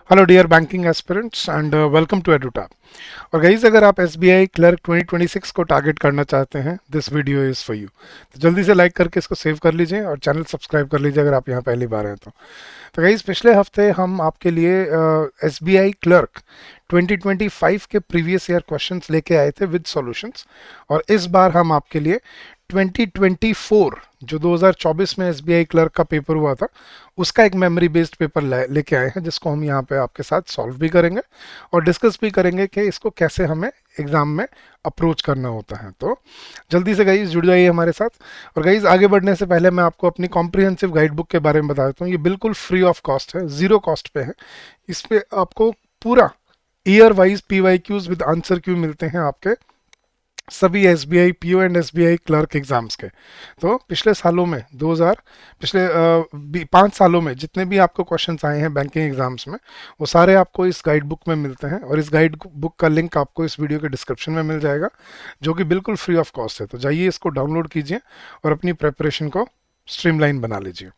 Hello dear banking aspirants and welcome to Edutap. और guys, अगर आप एसबीआई क्लर्क 2026 को टारगेट करना चाहते हैं, this video is for you. तो जल्दी से लाइक करके इसको सेव कर लीजिए और चैनल सब्सक्राइब कर लीजिए अगर आप यहाँ पहली बार हैं तो गाइस, पिछले हफ्ते हम आपके लिए एसबीआई क्लर्क 2025 के प्रीवियस ईयर क्वेश्चंस लेके आए थे विद सॉल्यूशंस। और इस बार हम आपके लिए 2024 जो 2024 में एसबीआई क्लर्क का पेपर हुआ था उसका एक मेमोरी बेस्ड पेपर लेके आए हैं, जिसको हम यहाँ पे आपके साथ सॉल्व भी करेंगे और डिस्कस भी करेंगे कि इसको कैसे हमें एग्जाम में अप्रोच करना होता है। तो जल्दी से गाइज जुड़ जाइए हमारे साथ। और गाइज, आगे बढ़ने से पहले मैं आपको अपनी कॉम्प्रिहेंसिव गाइड बुक के बारे में बता देता हूँ। ये बिल्कुल फ्री ऑफ कॉस्ट है, जीरो कॉस्ट पे है। इस पे आपको पूरा year wise PYQs with answer Q मिलते हैं आपके सभी SBI PO and SBI clerk exams के। तो पिछले सालों में 2000 पिछले 5 सालों में जितने भी आपको क्वेश्चंस आए हैं बैंकिंग एग्जाम्स में, वो सारे आपको इस गाइड बुक में मिलते हैं। और इस गाइड बुक का लिंक आपको इस वीडियो के डिस्क्रिप्शन में मिल जाएगा, जो कि बिल्कुल फ्री ऑफ कॉस्ट है। तो जाइए, इसको डाउनलोड कीजिए और अपनी प्रेपरेशन को स्ट्रीमलाइन बना लीजिए।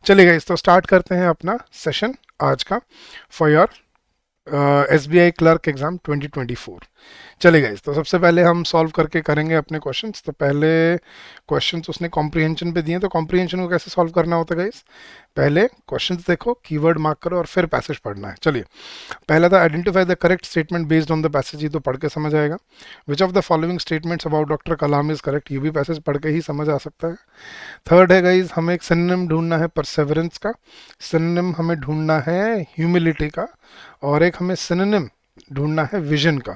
चलिए गाइस, तो स्टार्ट करते हैं अपना सेशन आज का for your SBI clerk exam 2024। चले गाइस, तो सबसे पहले हम सॉल्व करके करेंगे अपने क्वेश्चंस। तो पहले क्वेश्चंस उसने कॉम्प्रिहेंशन पे दिए, तो कॉम्प्रिहेंशन को कैसे सॉल्व करना होता है गाइस? पहले क्वेश्चंस देखो, कीवर्ड मार्क करो और फिर पैसेज पढ़ना है। चलिए, पहला था identify the correct statement based on the passage. ये तो पढ़ के समझ आएगा। विच of the following statements about doctor Kalam is correct. ये भी पैसेज पढ़ के ही समझ आ सकता है। थर्ड है गाइज, हमें एक सिनोनिम ढूंढना है परसेवरेंस का। सिनोनिम हमें ढूंढना है ह्यूमिलिटी का। और एक हमें सिनोनिम ढूंढना है विजन का।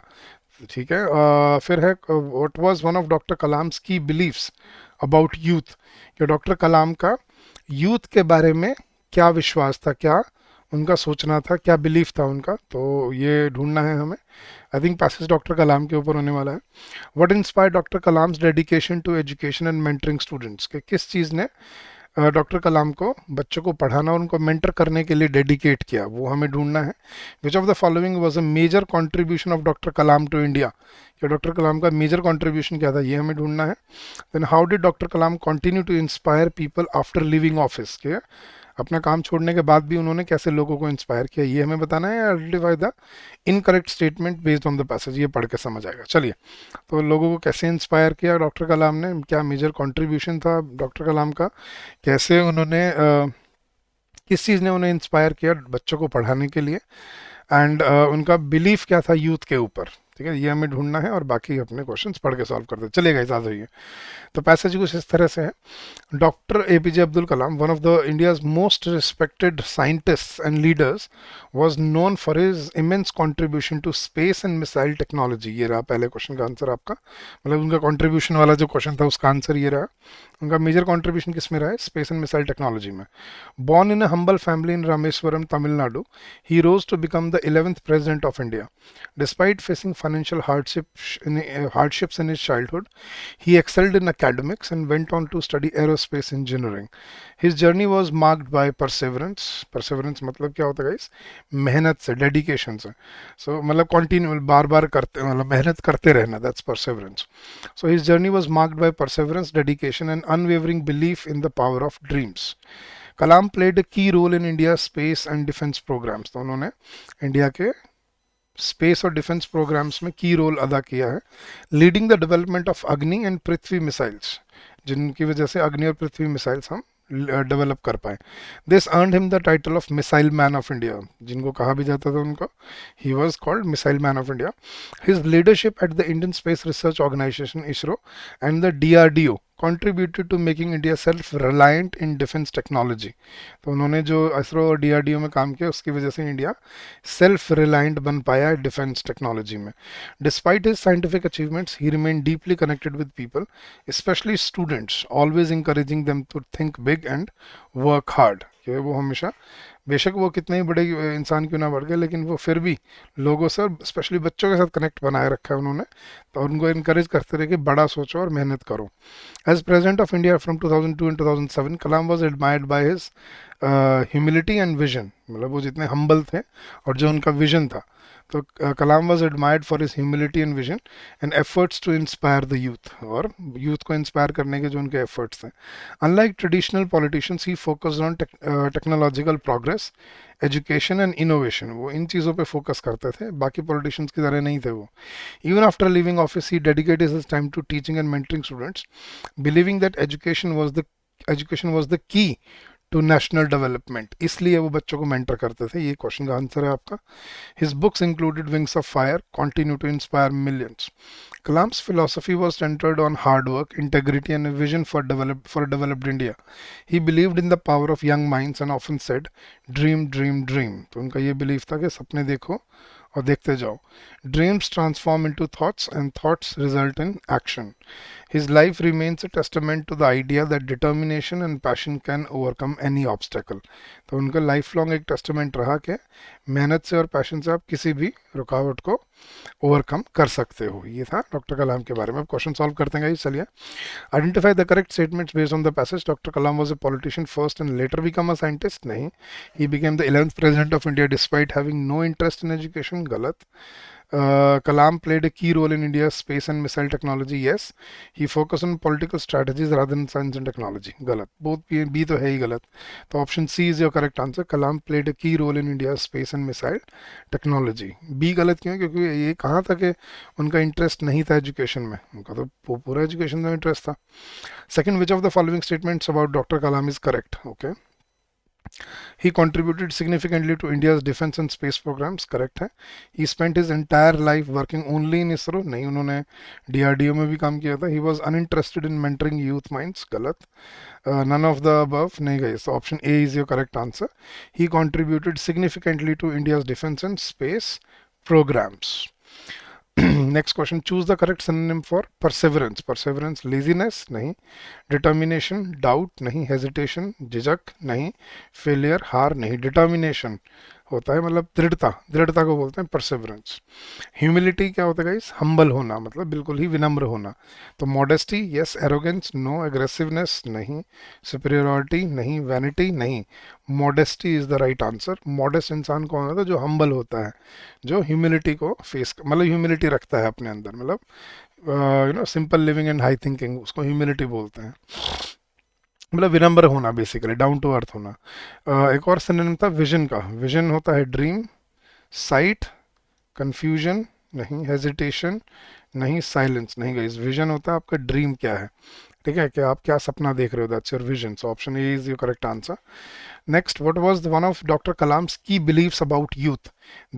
ठीक है। फिर है what was one of doctor Kalam's की बिलीव्स अबाउट यूथ। कि डॉक्टर कलाम का यूथ के बारे में क्या विश्वास था, क्या उनका सोचना था, क्या बिलीफ था उनका। तो ये ढूंढना है हमें। I think passage doctor Kalam के ऊपर होने वाला है। What inspire doctor Kalam's dedication to education and mentoring students. के किस चीज़ ने डॉक्टर कलाम को बच्चों को पढ़ाना और उनको मेंटर करने के लिए डेडिकेट किया, वो हमें ढूंढना है। Which of the following was a major contribution of doctor Kalam to India. कि डॉक्टर कलाम का मेजर कंट्रीब्यूशन क्या था, ये हमें ढूंढना है। Then how did doctor Kalam continue to inspire people after leaving office. के अपना काम छोड़ने के बाद भी उन्होंने कैसे लोगों को इंस्पायर किया, ये हमें बताना है। Identify the incorrect statement based on the passage. ये पढ़ के समझ आएगा। चलिए, तो लोगों को कैसे इंस्पायर किया डॉक्टर कलाम ने, क्या मेजर कंट्रीब्यूशन था डॉक्टर कलाम का, कैसे उन्होंने किस चीज़ ने उन्हें इंस्पायर किया बच्चों को पढ़ाने के लिए, एंड उनका बिलीफ क्या था यूथ के ऊपर। ठीक है, ये हमें ढूंढना है और बाकी अपने क्वेश्चंस पढ़ के सॉल्व करते चलेगा। इस आ जाइए। तो पैसेज कुछ इस तरह से है। Doctor APJ Abdul Kalam, one of the India's most respected scientists and leaders, was known for his immense contribution to space and missile technology। ये रहा पहले क्वेश्चन का आंसर आपका, मतलब उनका कंट्रीब्यूशन वाला जो क्वेश्चन था उसका आंसर ये रहा। उनका मेजर कंट्रीब्यूशन किस में रहा है? स्पेस एंड मिसाइल टेक्नोलॉजी में। Born in a humble family in Rameswaram Tamil Nadu, he rose to become the 11th president of India. Despite facing financial hardships in his childhood, he excelled in academics and went on to study aerospace engineering. His journey was marked by perseverance। perseverance मतलब क्या होता है guys? मेहनत से, dedication से। सो मतलब continue, बार बार करते, मतलब मेहनत करते रहना, that's perseverance. So his journey was marked by perseverance, dedication and unwavering belief in the power of dreams. Kalam played a key role in India space and defence programmes. तो उन्होंने इंडिया के स्पेस और defence programmes में की role अदा किया है। Leading the development of अग्नि एंड पृथ्वी मिसाइल्स, जिनकी वजह से अग्नि और पृथ्वी मिसाइल्स हम डेवलप कर पाए। This earned him the title of missile man of India, जिनको कहा भी जाता था उनको, he was called missile man of India. His leadership at the Indian Space Research Organisation ISRO and the DRDO contributed to making India self-reliant in defense technology। तो उन्होंने जो इसरो और डीआरडीओ में काम किया उसकी वजह से इंडिया सेल्फ रिलायंट बन पाया है डिफेंस टेक्नोलॉजी में। Despite his scientific achievements, he remain deeply connected with people, specially students, always encouraging them to think big and work hard. वो हमेशा, बेशक वो कितने ही बड़े इंसान क्यों ना बढ़ गए, लेकिन वो फिर भी लोगों से, स्पेशली बच्चों के साथ कनेक्ट बनाए रखा है उन्होंने। तो उनको इनकरेज करते रहे कि बड़ा सोचो और मेहनत करो। As president of India from 2002 and 2007, Kalam was admired by his humility and vision. मतलब वो जितने हम्बल थे और जो उनका विजन था, तो Kalam was admired for his humility and vision and efforts to inspire the youth, और यूथ को इंस्पायर करने के जो उनके एफर्ट्स थे। Unlike traditional politicians he focused on technological progress, education and innovation. वो इन चीज़ों पे फोकस करते थे, बाकी पॉलिटिशियंस की तरह नहीं थे वो। Even after leaving office he dedicated his time to teaching and mentoring students, believing that education was the key to national development. इसलिए वो बच्चों को मेंटर करते थे। ये क्वेश्चन का आंसर है आपका। His books included Wings of Fire, continue to inspire millions. Kalam's philosophy was centered on hard work, integrity, and a vision for a developed India. He believed in the power of young minds and often said, "Dream, dream, dream." तो उनका ये belief था कि सपने देखो और देखते जाओ। Dreams transform into thoughts and thoughts result in action. His life remains a testament to the idea that determination and passion can overcome any obstacle. तो उनका लाइफ लॉन्ग एक टेस्टामेंट रहा कि मेहनत से और पैशन से आप किसी भी रुकावट को ओवरकम कर सकते हो। ये था डॉक्टर कलाम के बारे में। अब क्वेश्चन सॉल्व करते हैं। चलिए, identify the correct statements based on the passage. Doctor Kalam was a politician first and later become a scientist, नहीं। He became the 11th president of India despite having no interest in education, गलत। Kalam played a key role in India's space and missile technology, yes. He focused on political strategies rather than science and technology, गलत। both B तो है ही गलत। तो option C is your correct answer. Kalam played a key role in India space and missile technology. B गलत क्यों? क्योंकि ये कहा था कि उनका इंटरेस्ट नहीं था एजुकेशन में, उनका तो पूरा एजुकेशन में इंटरेस्ट था। Second, which of the following statements about doctor Kalam is correct? Okay, he contributed significantly to India's defense and space programs, correct है। He spent his entire life working only in ISRO, नहीं, उन्होंने DRDO में भी काम किया था। He was uninterested in mentoring youth minds, गलत। None of the above, नहीं गई। So option A is your correct answer. He contributed significantly to India's defense and space programs. Next question, choose the correct synonym for perseverance. Perseverance, laziness, नहीं। Determination, doubt, नहीं। Hesitation, झिझक, नहीं। Failure, हार, नहीं। Determination होता है मतलब दृढ़ता, दृढ़ता को बोलते हैं परसेवरेंस। ह्यूमिलिटी क्या होता है गाइस? हम्बल होना, मतलब बिल्कुल ही विनम्र होना। तो modesty, yes. Arrogance, no. Aggressiveness, नहीं। सुपीरियरिटी, नहीं। वैनिटी, नहीं। Modesty is the right answer. Modest इंसान कौन होता है? जो हम्बल होता है, जो ह्यूमिलिटी को फेस, मतलब ह्यूमिलिटी रखता है अपने अंदर, मतलब simple living and high thinking, उसको ह्यूमिलिटी बोलते हैं। मतलब विनम्र होना, बेसिकली डाउन टू अर्थ होना। एक और सिनोनिम था विजन का। विजन होता है ड्रीम, साइट, कंफ्यूजन, नहीं। हेजिटेशन, नहीं। साइलेंस, नहीं गाइस। विजन होता है आपका ड्रीम क्या है, ठीक है, कि आप क्या सपना देख रहे हो, that's your vision. So option A is your correct answer. Next, what was one of Dr. Kalam's key beliefs about youth?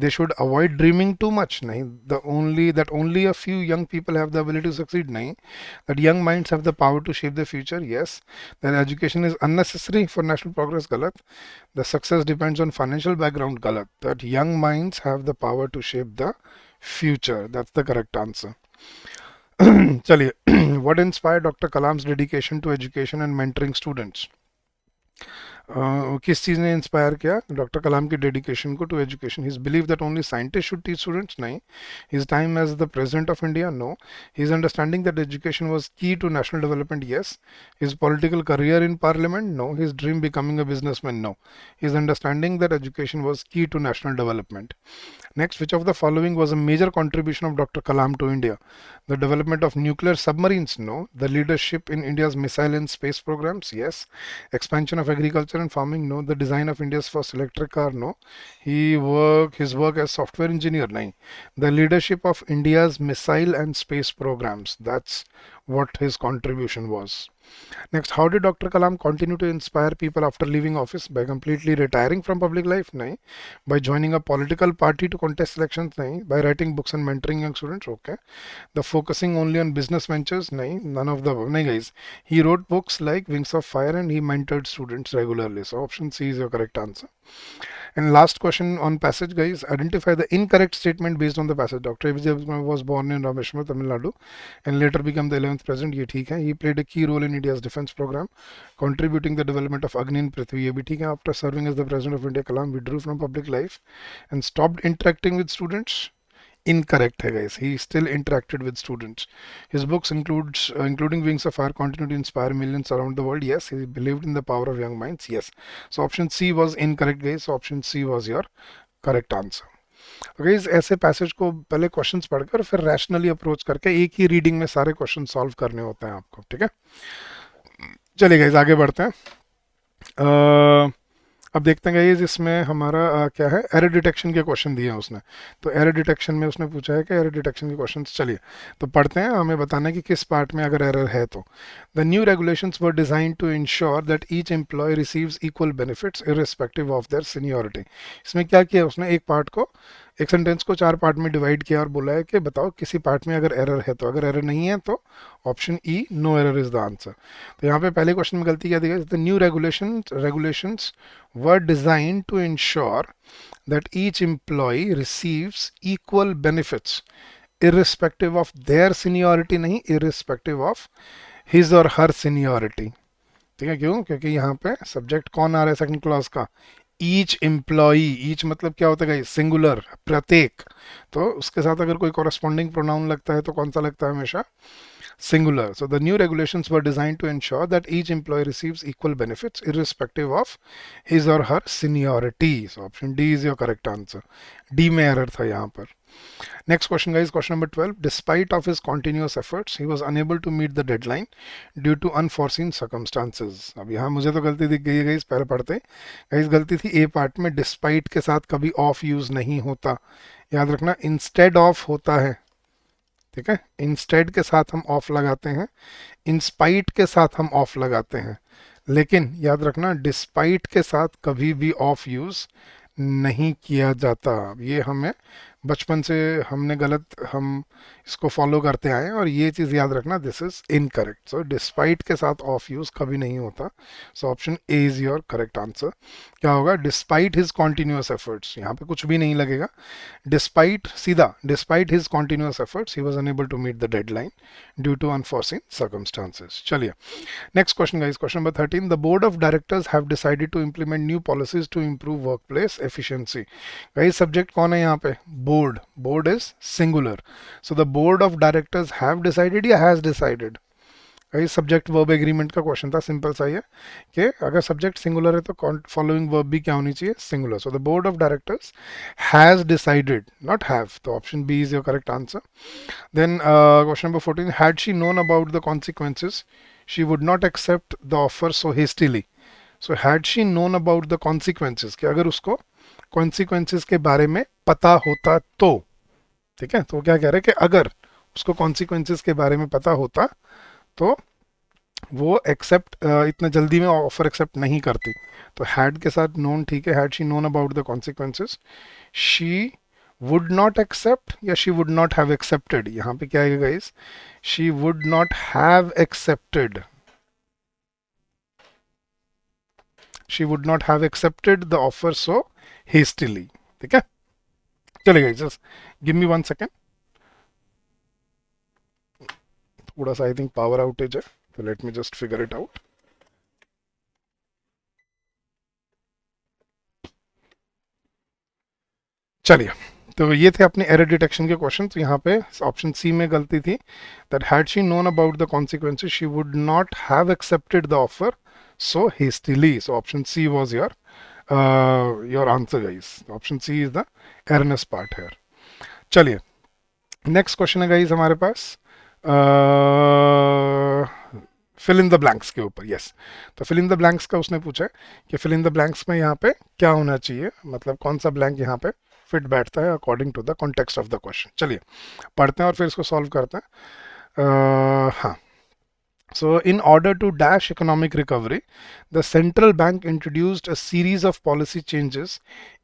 They should avoid dreaming too much. नहीं, only a few young people have the ability to succeed. नहीं, that young minds have the power to shape the future. Yes, that education is unnecessary for national progress. गलत। The success depends on financial background. गलत। That young minds have the power to shape the future. That's the correct answer. चलिए, what inspired Dr. Kalam's dedication to education and mentoring students? किस चीज़ ने inspire किया doctor कलाम की dedication को to education? His believe that only scientist should teach students, नहीं। His time as the president of India, no. His understanding that education was key to national development, yes. His political career in parliament, no. His dream becoming a businessman, no. His understanding that education was key to national development. Next, which of the following was a major contribution of Dr. Kalam to India? The development of nuclear submarines, no. The leadership in India's missile and space programs, yes. Expansion of agriculture and farming, no. The design of India's first electric car, no. His work as software engineer, nahi. The leadership of India's missile and space programs, that's what his contribution was. Next, how did Dr. Kalam continue to inspire people after leaving office? By completely retiring from public life? Nahi. By joining a political party to contest elections? Nahi. By writing books and mentoring young students? Okay. The focusing only on business ventures? Nahi. None of the above. Nahi guys. He wrote books like Wings of Fire and he mentored students regularly. So option C is your correct answer. And last question on passage, guys. Identify the incorrect statement based on the passage. Dr. APJ Abdul Kalam was born in Rameshwar, Tamil Nadu, and later became the 11th president. ये ठीक है. He played a key role in India's defense program, contributing the development of Agni and Prithvi. ये भी ठीक है. After serving as the president of India, Kalam withdrew from public life and stopped interacting with students. Incorrect है guys. He still interacted with students. His books including Wings of Fire continue to inspire millions around the world. Yes, he believed in the power of young minds. Yes. So option C was incorrect guys. So option C was your correct answer. Guys ऐसे passage को पहले questions पढ़कर फिर rationally approach करके एक ही reading में सारे question solve करने होते हैं आपको, ठीक है। चलिए गाइस आगे बढ़ते हैं। अब देखते हैं गाइस इसमें हमारा क्या है, एरर डिटेक्शन के क्वेश्चन दिए हैं उसने। तो एरर डिटेक्शन में उसने पूछा है कि एरर डिटेक्शन के क्वेश्चन, चलिए तो पढ़ते हैं, हमें बताना है कि किस पार्ट में अगर एरर है तो। The new regulations were design to ensure that each employee receives equal benefits irrespective of their seniority. इसमें क्या किया उसने, एक पार्ट को, एक सेंटेंस को 4 पार्ट में डिवाइड किया और बोला है कि बताओ किसी पार्ट में अगर एरर है तो, अगर एरर नहीं है तो option E no error is the answer. तो यहाँ पे पहले क्वेश्चन में गलती क्या दी गई, the new regulations were designed to ensure that each employee receives equal benefits irrespective of their seniority, नहीं irrespective of his or her seniority। ठीक है, क्यों, क्योंकि यहाँ पे सब्जेक्ट कौन आ रहा है सेकंड क्लॉज का, ईच एम्प्लॉई। ईच मतलब क्या होता है, सिंगुलर, प्रत्येक। तो उसके साथ अगर कोई कॉरेस्पॉन्डिंग प्रोनाउन लगता है तो कौन सा लगता है, हमेशा singular. So the new regulations were designed to ensure that each employee receives equal benefits irrespective of his or her seniority. So option D is your correct answer. D में error था यहाँ पर। Next question guys, question number 12. Despite of his continuous efforts, he was unable to meet the deadline due to unforeseen circumstances. अब यहाँ मुझे तो गलती दिख गई है गाइस, पहले पढ़ते। गाइस गलती थी ए पार्ट में, डिस्पाइट के साथ कभी ऑफ यूज नहीं होता, याद रखना, इंस्टेड ऑफ होता है, ठीक है। इंस्टेड के साथ हम ऑफ लगाते हैं, इंस्पाइट के साथ हम ऑफ लगाते हैं, लेकिन याद रखना डिस्पाइट के साथ कभी भी ऑफ यूज नहीं किया जाता। ये हमें बचपन से हमने गलत, हम इसको फॉलो करते आए और ये चीज़ याद रखना, this is incorrect. So despite के साथ ऑफ यूज कभी नहीं होता। सो option A is your correct answer. क्या होगा, डिस्पाइट हिज कॉन्टिन्यूस एफर्ट्स, यहाँ पे कुछ भी नहीं लगेगा, डिस्पाइट सीधा, despite his continuous efforts he was unable to meet the deadline due to unforeseen circumstances. चलिए next question guys, question number 13। The board of directors have decided to implement new policies to improve workplace efficiency. Guys subject कौन है यहाँ पे, board, board is singular. So the board of directors have decided या has decided, guys subject verb agreement का question था, simple सा ही है कि अगर सब्जेक्ट सिंगुलर है तो फॉलोइंग वर्ब भी क्या होनी चाहिए, singular. So the board of directors has decided, not have, तो option B is your correct answer. Then question number 14। Had she known about the consequences she would not accept the offer so hastily. So had she known about the consequences, कि अगर उसको consequences के बारे में पता होता तो, ठीक है। तो क्या कह रहे हैं कि अगर उसको कॉन्सिक्वेंसेज के बारे में पता होता तो वो एक्सेप्ट इतना जल्दी में ऑफर एक्सेप्ट नहीं करती। तो हैड के साथ नोन, ठीक है, had she known about the consequences she would not accept या she would not have accepted. यहाँ पे क्या है guys, she would not have accepted, she would not have accepted the offer so hastily, ठीक है। चलेगा, जस्ट गिव मी 1 सेकेंड, थोड़ा सा आई थिंक पावर आउटेज है, तो let me just figure it out. चलिए, तो ये थे अपने एरर डिटेक्शन के क्वेश्चन। तो यहाँ पे ऑप्शन सी में गलती थी, that had she known about the consequences she would not have accepted the offer so hastily. So option C was your answer guys, option C is the erroneous part है। चलिए next question है guys हमारे पास fill in the blanks के ऊपर। Yes, तो fill in the blanks का उसने पूछा है कि फिल इन द ब्लैंक्स में यहाँ पे क्या होना चाहिए, मतलब कौन सा ब्लैंक यहाँ पे फिट बैठता है according to the context of the question. चलिए पढ़ते हैं और फिर इसको सॉल्व करते हैं। हाँ, so in order to dash economic recovery, the central bank introduced a series of policy changes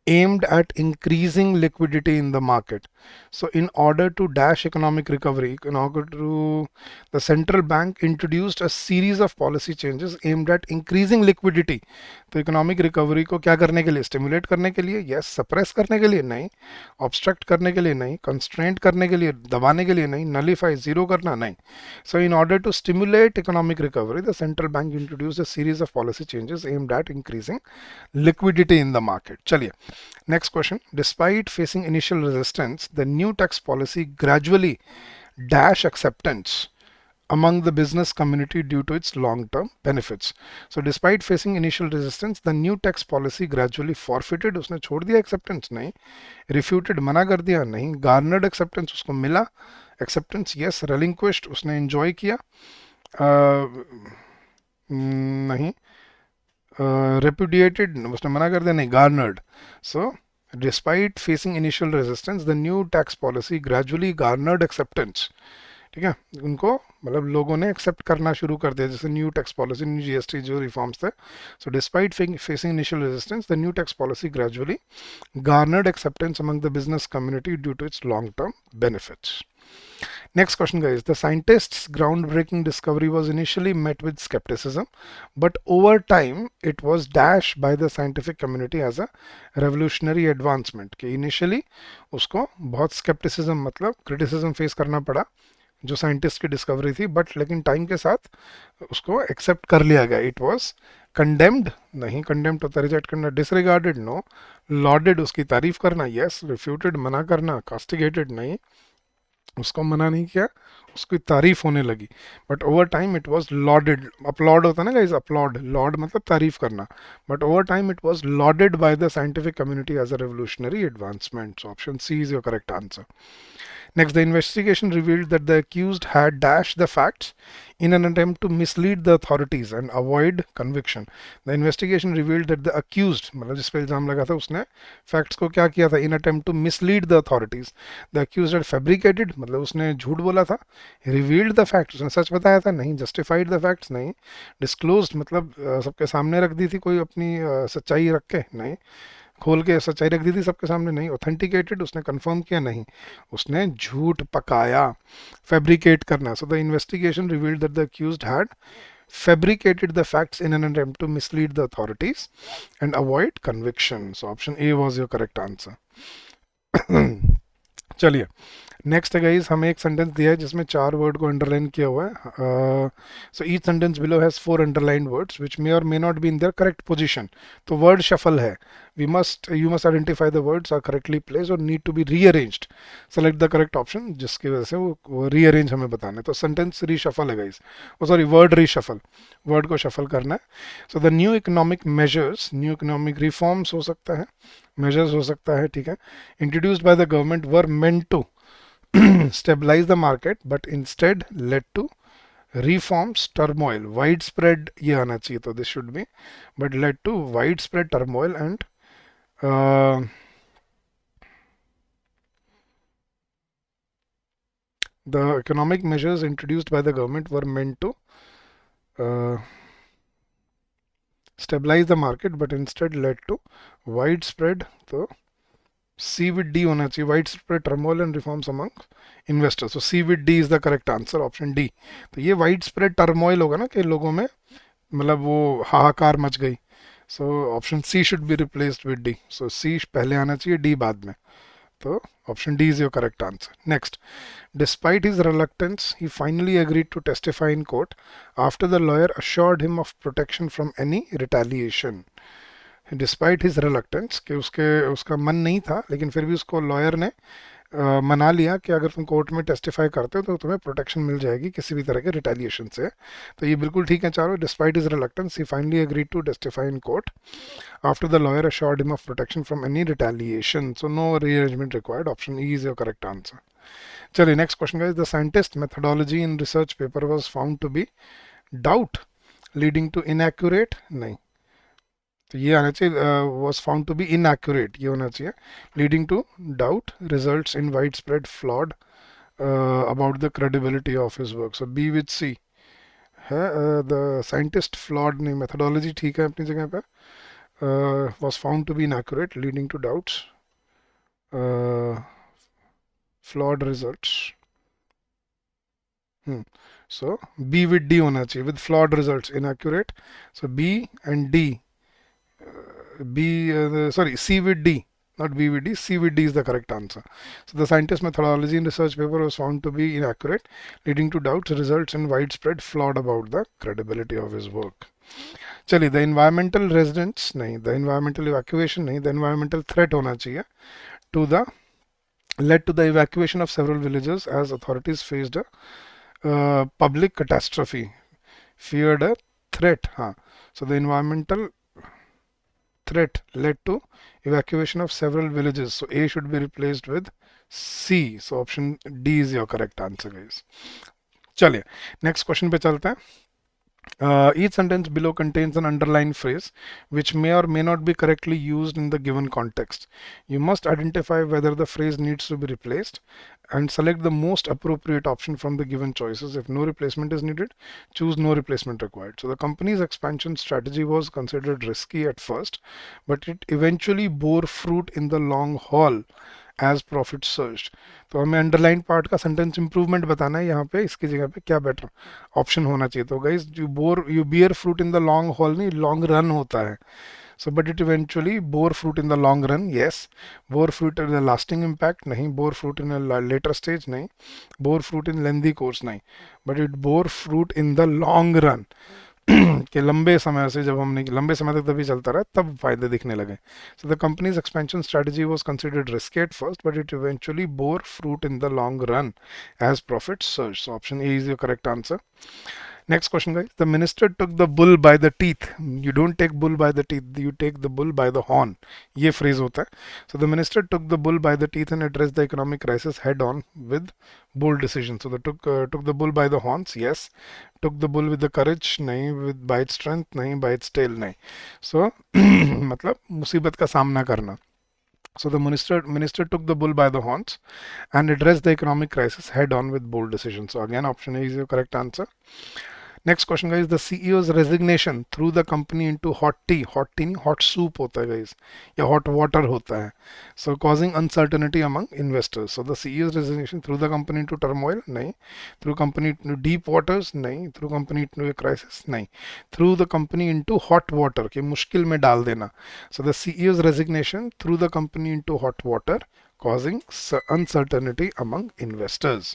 aimed at increasing liquidity in the market. So in order to dash economic recovery, in order to, the central bank introduced a series of policy changes aimed at increasing liquidity. तो economic recovery को क्या करने के लिए, stimulate करने के लिए, yes, suppress करने के लिए नहीं, ऑब्स्ट्रक्ट करने के लिए नहीं, कंस्ट्रेंट करने के लिए, दबाने के लिए नहीं, नलीफाई, जीरो करना नहीं। So in order to stimulate economic recovery the central bank introduce a series of policy changes aimed at increasing liquidity in the market. चलिए next question, despite facing initial resistance the new tax policy gradually dash acceptance among the business community due to its long-term benefits. So despite facing initial resistance, the new tax policy gradually forfeited. उसने छोड़ दिया acceptance? नहीं. Refuted? मना कर दिया? नहीं. Garnered acceptance? उसको मिला acceptance? Yes. Relinquished? उसने enjoy किया? नहीं. Repudiated? उसने मना कर दिया? नहीं. Garnered. So despite facing initial resistance, the new tax policy gradually garnered acceptance. ठीक है, उनको मतलब लोगों ने एक्सेप्ट करना शुरू कर दिया, जैसे new tax policy, new GST जो रिफॉर्म्स थे. So despite facing initial resistance, the new tax policy gradually garnered acceptance among the business community due to its long term benefits. Next question, guys. The scientists' groundbreaking discovery was initially met with skepticism, but over time it was dashed by the scientific community as a revolutionary advancement. कि initially उसको बहुत skepticism मतलब criticism face करना पड़ा जो scientist की discovery थी, but लेकिन टाइम के साथ उसको एक्सेप्ट कर लिया गया. It was condemned? नहीं. कंडेम्ड होता रिजेक्ट करना. डिसरिगार्डेड? नो. लॉर्डेड? उसकी तारीफ करना? यस. रिफ्यूटेड? मना करना. कास्टिगेटेड? नहीं, उसको मना नहीं किया, उसकी तारीफ होने लगी. But over time it was lauded. Applaud होता ना गाइस, अपलॉड, लॉर्ड मतलब तारीफ करना. But over time it was lauded by the scientific community as a revolutionary advancement. So option C is your correct answer. Next, the investigation revealed that the accused had dashed the facts in an attempt to mislead the authorities and avoid conviction. The investigation revealed that the accused, मतलब जिस पे इल्जाम लगा था उसने facts को क्या किया था? In attempt to mislead the authorities. The accused had fabricated, मतलब उसने झूठ बोला था. Revealed the facts, उसने सच बताया था? नहीं. Justified the facts? नहीं. Disclosed मतलब सबके सामने रख दी थी कोई अपनी सच्चाई रख के? नहीं. खोल के सच्चाई रख दी थी सबके सामने? नहीं. ऑथेंटिकेटेड? उसने कंफर्म किया? नहीं. उसने झूठ पकाया. फैब्रिकेट करना. So the investigation revealed that the accused had fabricated the facts in an attempt to mislead the authorities and avoid conviction. So option A was your correct answer. चलिए next है guys, हमें एक sentence दिया है जिसमें 4 word को underline किया हुआ है. So each sentence below has 4 underlined words which may or may not be in their correct position. तो वर्ड शफल है. You must identify the words are correctly placed or need to be rearranged. Select the correct option जिसकी वजह से वो rearrange हमें बताना है. तो सेंटेंस रीशफल है guys, sorry word reshuffle, word को शफल करना है. So the new economic measures, new economic reforms हो सकता है, मेजर्स हो सकता है, ठीक है, introduced by the government were meant to stabilize the market but instead led to reforms, turmoil, widespread, ये आना चाहिए तो this should be, but led to widespread turmoil and the economic measures introduced by the government were meant to stabilize the market but instead led to widespread, तो C with D होना चाहिए, widespread turmoil and reforms among investors. So C with D is the correct answer, option D. तो ये widespread turmoil होगा ना कि लोगों में मतलब वो हाहाकार मच गई. So option C should be replaced with D. So C पहले आना चाहिए, D बाद में. तो option D is your correct answer. Next, despite his reluctance, he finally agreed to testify in court after the lawyer assured him of protection from any retaliation. Despite his reluctance कि उसका मन नहीं था, लेकिन फिर भी उसको लॉयर ने मना लिया कि अगर तुम कोर्ट में टेस्टिफाई करते हो तो तुम्हें प्रोटेक्शन मिल जाएगी किसी भी तरह के रिटेलिएशन से. तो ये बिल्कुल ठीक है चारों. Despite his reluctance he finally agreed to testify in court after the lawyer assured him of protection from any retaliation. So no rearrangement required. Option E is your correct answer. चलिए next question guys. The scientist methodology in research paper was found to be doubt leading to inaccurate. नहीं, तो ये आना चाहिए was found to be inaccurate, ये होना चाहिए. Leading to doubt results in wide spread flawed about the credibility of his work. So B with C है. The scientist flawed नहीं, मेथोडोलॉजी ठीक है अपनी जगह पे. Was found to be inaccurate leading to doubts flawed results. So B with D होना चाहिए, with flawed results inaccurate. So B and D, C with D, not B with D. C with D is the correct answer. So the scientist methodology in research paper was found to be inaccurate, leading to doubts, results in widespread flawed about the credibility of his work. चलिए, the environmental residence नहीं, the environmental evacuation नहीं, the environmental threat होना चाहिए. To the led to the evacuation of several villages as authorities faced a Public catastrophe, feared a threat. हाँ, so the environmental threat led to evacuation of several villages. So A should be replaced with C. So option D is your correct answer, guys. चलिए next question पे चलते हैं. Each sentence below contains an underlined phrase which may or may not be correctly used in the given context. You must identify whether the phrase needs to be replaced and select the most appropriate option from the given choices. If no replacement is needed, choose no replacement required. So the company's expansion strategy was considered risky at first, but it eventually bore fruit in the long haul as profit surged. तो हमें underline part का sentence improvement बताना है यहाँ पे, इसकी जगह पे क्या बेटर ऑप्शन होना चाहिए. तो guys you bear fruit in the long haul नहीं, लॉन्ग रन होता है. So but it eventually bore fruit in the long run. Yes. Bore fruit in the lasting impact नहीं. Bore fruit in later stage नहीं. Bore fruit in lengthy course नहीं. But it bore fruit in the long run. कि लंबे समय से, जब हमने लंबे समय तक तभी चलता रहा तब फायदे दिखने लगे. So the company's expansion strategy was considered risky at first but it eventually bore fruit in the long run as profit surge. So option A is your correct answer. Next question, guys. The minister took the bull by the teeth. You don't take bull by the teeth, you take the bull by the horn. ये phrase होता है. So the minister took the bull by the teeth and addressed the economic crisis head on with bold decision. So the took the bull by the horns. Yes. Took the bull with the courage. नहीं. With by its strength. नहीं. By its tail. नहीं. So मतलब मुसीबत का सामना करना. So the minister took the bull by the horns and addressed the economic crisis head on with bold decision. So again, option A is your correct answer. Next question, guys. The CEO's resignation threw the company into hot tea. Hot tea नहीं, hot soup होता है guys, या hot water होता है. So causing uncertainty among investors. So the CEO's resignation threw the company into turmoil. नहीं. Threw company into deep waters. नहीं. Threw company into a crisis. नहीं. Threw the company into hot water, कि मुश्किल में डाल देना. So the CEO's resignation threw the company into hot water, causing uncertainty among investors.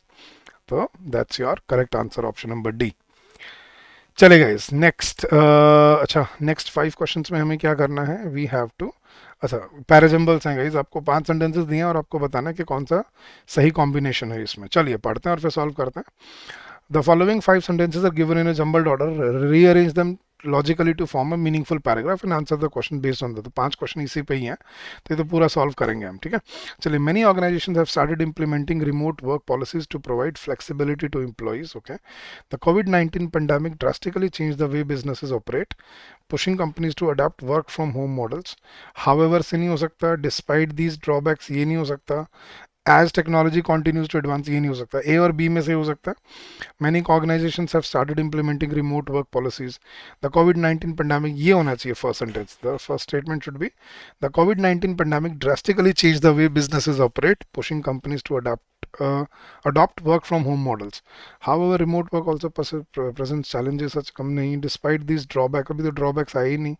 So that's your correct answer, option number D. चले guys next. अच्छा, next 5 questions में हमें क्या करना है. वी हैव टू, अच्छा पैराजम्बल्स हैं गाइस. आपको 5 सेंटेंसेस दिए हैं और आपको बताना है कि कौन सा सही कॉम्बिनेशन है इसमें. चलिए पढ़ते हैं और फिर सॉल्व करते हैं. The following 5 sentences are given in a jumbled order. Rearrange them logically to form a meaningful paragraph and answer the question based on that. तो 5 क्वेश्चन इसी पे ही हैं, तो ये तो पूरा सॉल्व करेंगे हम. ठीक है, चलिए. Many organizations have started implementing remote work policies to provide flexibility to employees. Okay, the COVID-19 pandemic drastically changed the way businesses operate, pushing companies to adapt work from home models. However से नहीं हो सकता. Despite these drawbacks ये नहीं हो सकता. As technology continues to advance ये नहीं हो सकता. A और B में से हो सकता है. Many organizations have started implementing remote work policies. The COVID-19 pandemic, ये होना चाहिए first sentence. The first statement should be, the COVID-19 pandemic drastically changed the way businesses operate, pushing companies to adopt work from home models. However, remote work also presents challenges such कम नहीं. Despite these drawbacks, अभी तो drawbacks आए ही नहीं.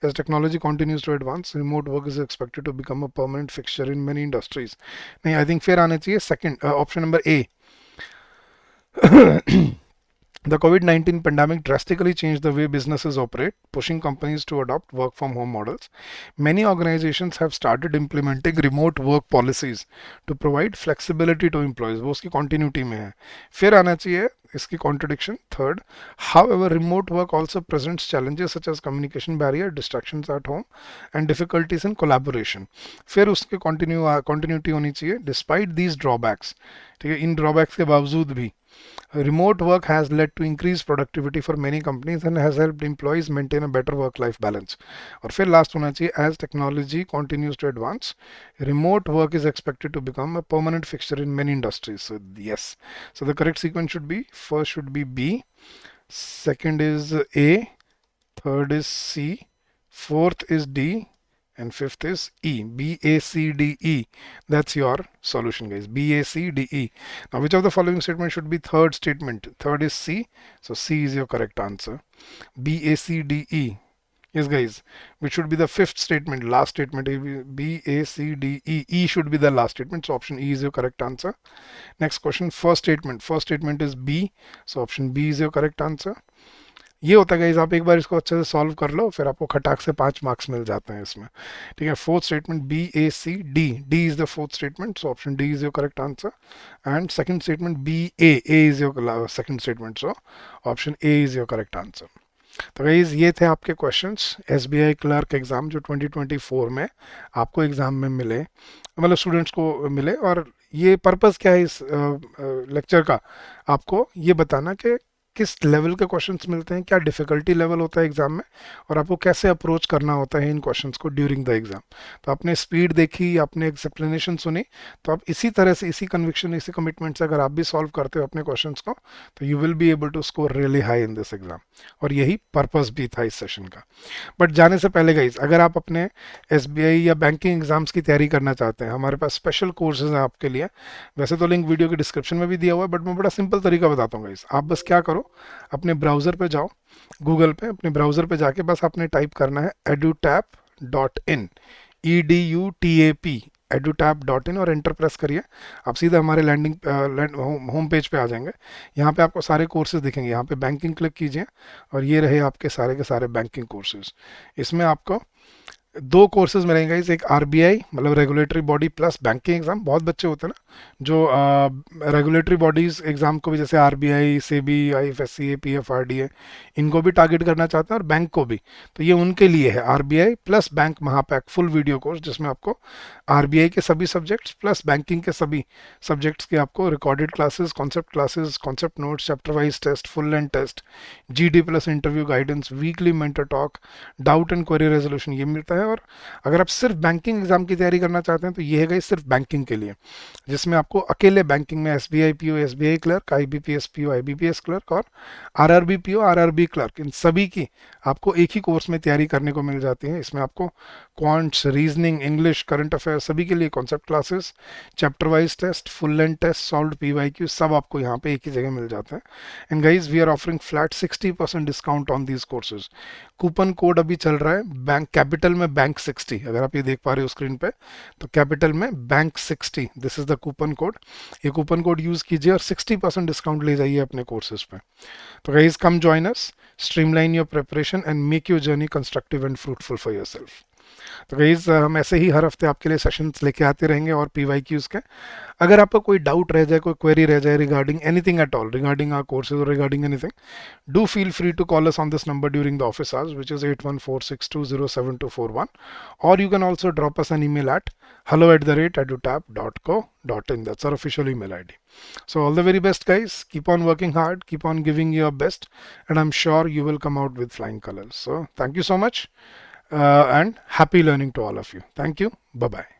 As technology continues to advance, remote work is expected to become a permanent fixture in many industries. नहीं, I think फिर आना चाहिए second, option number A. The COVID-19 pandemic drastically changed the way businesses operate, pushing companies to adopt work from home models. Many organizations have started implementing remote work policies to provide flexibility to employees. वो उसकी continuity में है. फिर आना चाहिए इसकी contradiction third. However, remote work also presents challenges such as communication barrier, distractions at home, and difficulties in collaboration. फिर उसकी continuity होनी चाहिए. Despite these drawbacks, ठीक है, इन drawbacks के बावजूद भी remote work has led to increased productivity for many companies and has helped employees maintain a better work-life balance. और फिर last होना चाहिए, as technology continues to advance, remote work is expected to become a permanent fixture in many industries. So yes. So the correct sequence should be, first should be B, second is A, third is C, fourth is D, and fifth is E. B, A, C, D, E. That's your solution, guys. B, A, C, D, E. Now, which of the following statement should be third statement? Third is C. So, C is your correct answer. B, A, C, D, E. Yes, guys. Which should be the fifth statement, last statement? B, A, C, D, E. E should be the last statement. So, option E is your correct answer. Next question, first statement. First statement is B. So, option B is your correct answer. ये होता है guys, आप एक बार इसको अच्छे से solve कर लो, फिर आपको खटाक से 5 मार्क्स मिल जाते हैं इसमें। ठीक है, fourth statement BACD, D is the fourth statement, so option D is your correct answer. And second statement BA, A is your second statement, so option A is your correct answer. तो guys ये थे आपके questions SBI clerk exam जो 2024 में आपको exam में मिले, मतलब स्टूडेंट्स को मिले। और ये पर्पस क्या है इस लेक्चर का, आपको ये बताना कि किस लेवल के क्वेश्चंस मिलते हैं, क्या डिफ़िकल्टी लेवल होता है एग्ज़ाम में, और आपको कैसे अप्रोच करना होता है इन क्वेश्चंस को ड्यूरिंग द एग्ज़ाम। तो आपने स्पीड देखी, आपने एक्सप्लेनेशन सुनी, तो आप इसी तरह से, इसी कन्विक्शन, इसी कमिटमेंट से अगर आप भी सॉल्व करते हो अपने क्वेश्चंस को, तो you will be able to score really high in this exam. और यही पर्पस भी था इस सेशन का। बट जाने से पहले गाइज, अगर आप अपने SBI या बैंकिंग एग्जाम्स की तैयारी करना चाहते हैं, हमारे पास स्पेशल कोर्सेज हैं आपके लिए। वैसे तो लिंक वीडियो के डिस्क्रिप्शन में भी दिया हुआ है, बट मैं बड़ा सिंपल तरीका बताता हूँ गाइज। आप बस क्या करो, अपने ब्राउज़र पे जाओ, गूगल पे अपने ब्राउज़र पे जाके बस आपने टाइप करना है edutap.in, EDUTAP, edutap.in, और एंटर प्रेस करिए। आप सीधा हमारे होम पेज पे आ जाएंगे। यहाँ पे आपको सारे कोर्सेज दिखेंगे। यहाँ पे बैंकिंग क्लिक कीजिए और ये रहे आपके सारे के सारे बैंकिंग कोर्सेज। इसमें आपको दो कोर्सेज मिलेंगे इस, एक RBI मतलब regulatory body plus banking exam. बहुत बच्चे होते हैं ना जो रेगुलेटरी बॉडीज एग्जाम को भी, जैसे RBI, SEBI, IFSC, PFRDA, इनको भी टारगेट करना चाहते हैं, और बैंक को भी। तो ये उनके लिए है RBI प्लस बैंक महापैक फुल वीडियो कोर्स, जिसमें आपको RBI के सभी सब्जेक्ट्स प्लस बैंकिंग के सभी सब्जेक्ट्स के आपको recorded classes, concept notes, chapter wise test, full length test, GD plus interview guidance, weekly mentor talk, doubt and query resolution, ये मिलता है। और अगर आप सिर्फ बैंकिंग एग्जाम की तैयारी करना चाहते हैं तो ये है गाइस सिर्फ बैंकिंग के लिए, जिसमें आपको अकेले बैंकिंग में SBI PO, SBI clerk, IBPS PO, IBPS clerk, और RRB PO, RRB क्लर्क, इन सभी की आपको एक ही कोर्स में तैयारी करने को मिल जाती है। इसमें आपको quants, reasoning, English, current affair सभी के लिए concept classes, chapter wise test, full length test, solve PYQ, सब आपको यहाँ पे एक ही जगह मिल जाते हैं। And guys we are offering flat 60% discount on these courses. Coupon code अभी चल रहा है बैंक कैपिटल में बैंक 60, अगर आप ये देख पा रहे हो स्क्रीन पे, तो कैपिटल में bank 60, this is the coupon code. ये कूपन कोड यूज कीजिए और 60% डिस्काउंट ले जाइए अपने कोर्सेज पे। तो guys come join us, streamline your preparation and make your journey constructive and fruitful for yourself. तो गाइज हम ऐसे ही हर हफ्ते आपके लिए सेशंस लेके आते रहेंगे और PYQs के। अगर आपको कोई डाउट रह जाए, कोई क्वेरी रह जाए regarding anything at all, regarding our courses और regarding anything, do feel free to call us on this number during the office hours, which is 8146207241, or you can also drop us an email at hello@edutap.co.in. That's our official email ID. So all the very best guys, keep on working hard, keep on giving your best, and I'm sure you will come out with flying colors. So thank you so much, and happy learning to all of you. Thank you. Bye bye.